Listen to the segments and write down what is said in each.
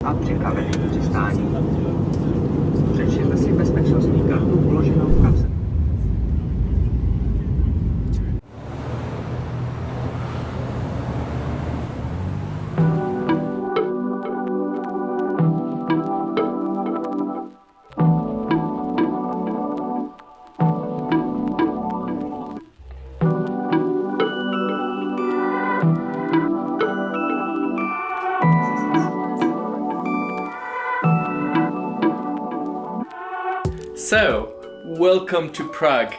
a při kameře přistání. Přečtěte si bezpečnostní kartu uloženou v kapse. So, welcome to Prague.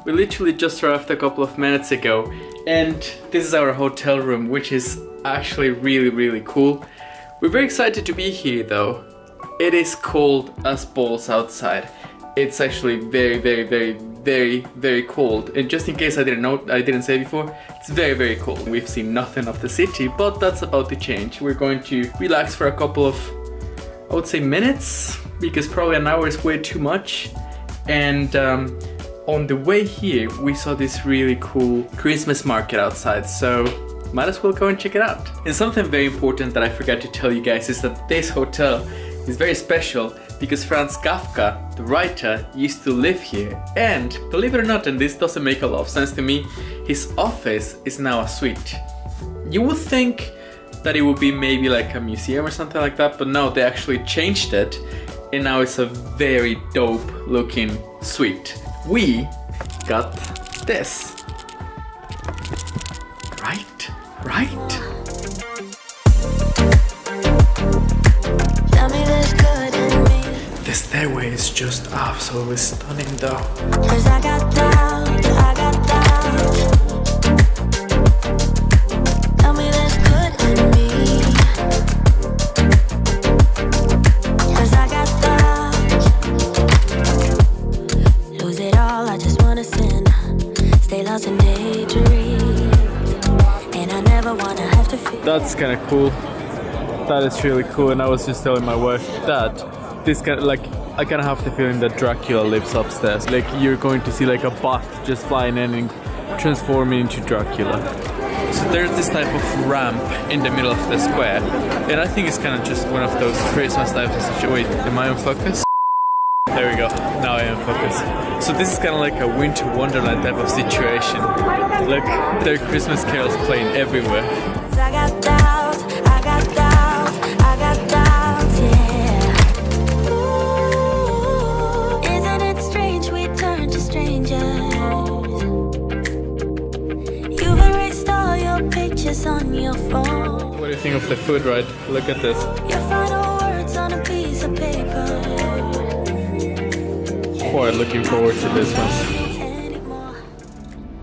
We literally just arrived a couple of minutes ago, and this is our hotel room, which is actually really cool. We're very excited to be here though. It is cold as balls outside. It's actually very cold, and just in case I didn't say before, it's very cold. We've seen nothing of the city, but that's about to change. We're going to relax for a couple of, I would say, minutes, because probably an hour is way too much. And on the way here we saw this really cool Christmas market outside, so might as well go and check it out. And something very important that I forgot to tell you guys is that this hotel is very special because Franz Kafka, the writer, used to live here, and believe it or not, and this doesn't make a lot of sense to me, his office is now a suite. You would think that it would be maybe like a museum or something like that, but no, they actually changed it, and now it's a very dope looking suite. We got this. Right? The stairway is just absolutely stunning though. 'Cause I got down. Tell me there's good in me. 'Cause I got down. Lose it all, I just wanna sin. Stay lost in daydreams. And I never wanna have to feel. That's kinda cool. That is really cool, and I was just telling my wife that this kind of, like, I kind of have the feeling that Dracula lives upstairs. Like, you're going to see like a bat just flying in and transforming into Dracula. So there's this type of ramp in the middle of the square, and I think it's kind of just one of those Christmas types of situations. Wait, am I on focus? There we go, now I am focused. So this is kind of like a winter wonderland type of situation. Look, there are Christmas carols playing everywhere. On your phone. What do you think of the food, right? Look at this. Your final words on a piece of paper. Quite looking forward to this one.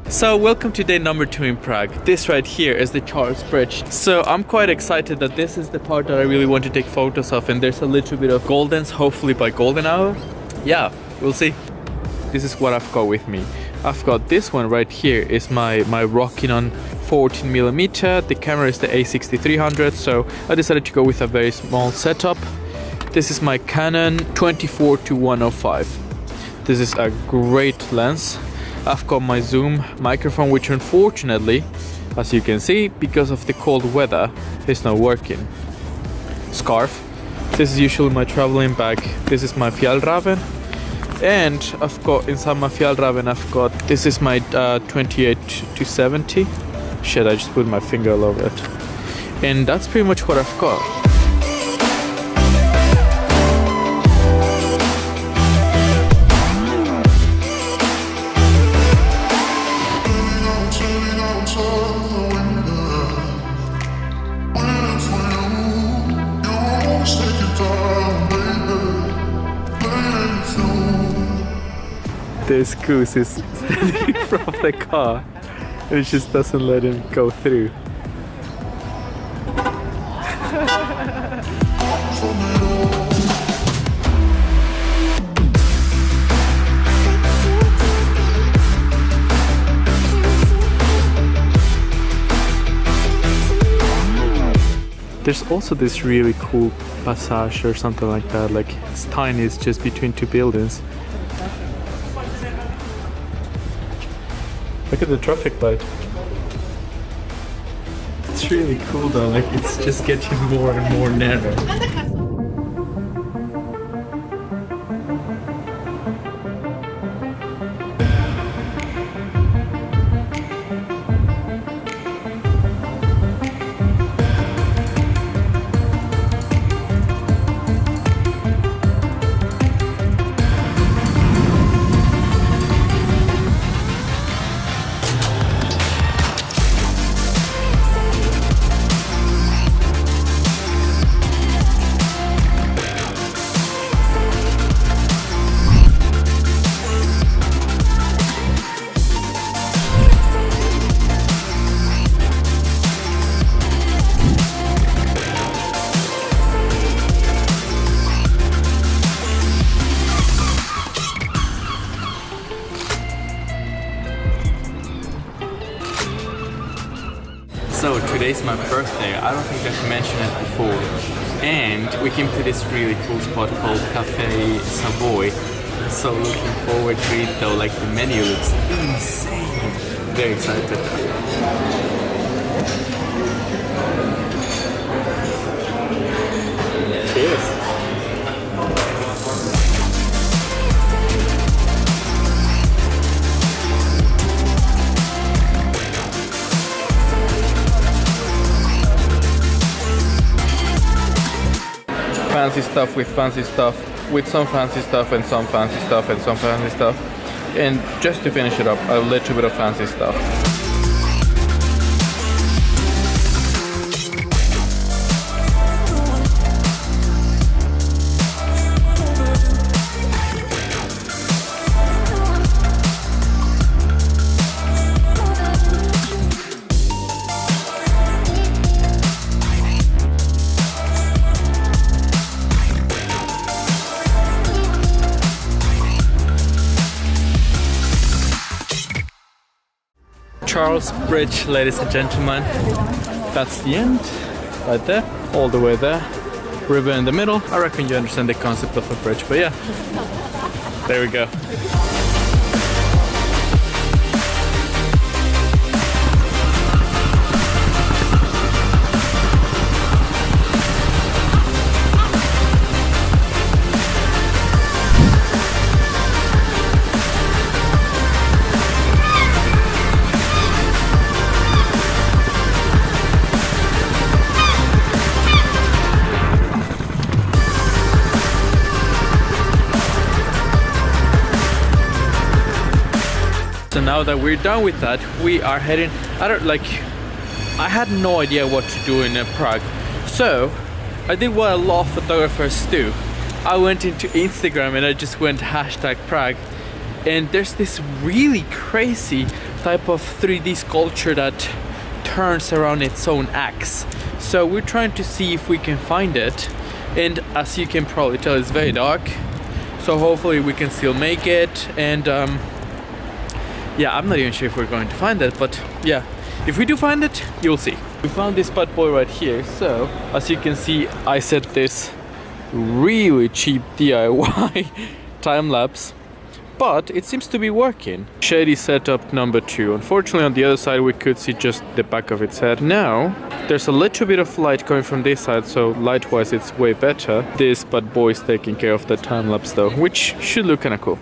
So welcome to day number 2 in Prague. This right here is the Charles Bridge. So I'm quite excited that this is the part that I really want to take photos of, and there's a little bit of goldens, hopefully by golden hour. Yeah, we'll see. This is what I've got with me. I've got this one right here, is my Rockinon 14mm. The camera is the a63000, so I decided to go with a very small setup. This is my Canon 24-105. This is a great lens. I've got my zoom microphone, which unfortunately, as you can see, because of the cold weather, is not working. Scarf. This is usually my traveling bag. This is my Fjällräven. And I've got inside my Fjällräven, I've got, this is my 28-70. Shit, I just put my finger all over it. And that's pretty much what I've got. This goose is standing in front of the car, and it just doesn't let him go through. There's also this really cool passage or something like that, like it's tiny, it's just between two buildings. Look at the traffic light. It's really cool though, like it's just getting more and more narrow. today's my birthday. I don't think I've mentioned it before. And we came to this really cool spot called Cafe Savoy. So looking forward to it though, like the menu looks insane. Very excited. Cheers. Fancy stuff with fancy stuff, with some fancy stuff and some fancy stuff and some fancy stuff. And just to finish it up, a little bit of fancy stuff. Charles Bridge, ladies and gentlemen. That's the end, right there, all the way there. River in the middle. I reckon you understand the concept of a bridge, but yeah, there we go. So now that we're done with that, we are heading. I had no idea what to do in Prague. So I did what a lot of photographers do. I went into Instagram and I just went #Prague. And there's this really crazy type of 3D sculpture that turns around its own axis. So we're trying to see if we can find it. And as you can probably tell, it's very dark. So hopefully we can still make it. And yeah, I'm not even sure if we're going to find it, but yeah, if we do find it, you'll see. We found this bad boy right here. So as you can see, I set this really cheap DIY time-lapse, but it seems to be working. Shady setup number 2. Unfortunately, on the other side we could see just the back of its head. Now there's a little bit of light coming from this side, so light-wise it's way better. This bad boy is taking care of the time-lapse though, which should look kinda cool.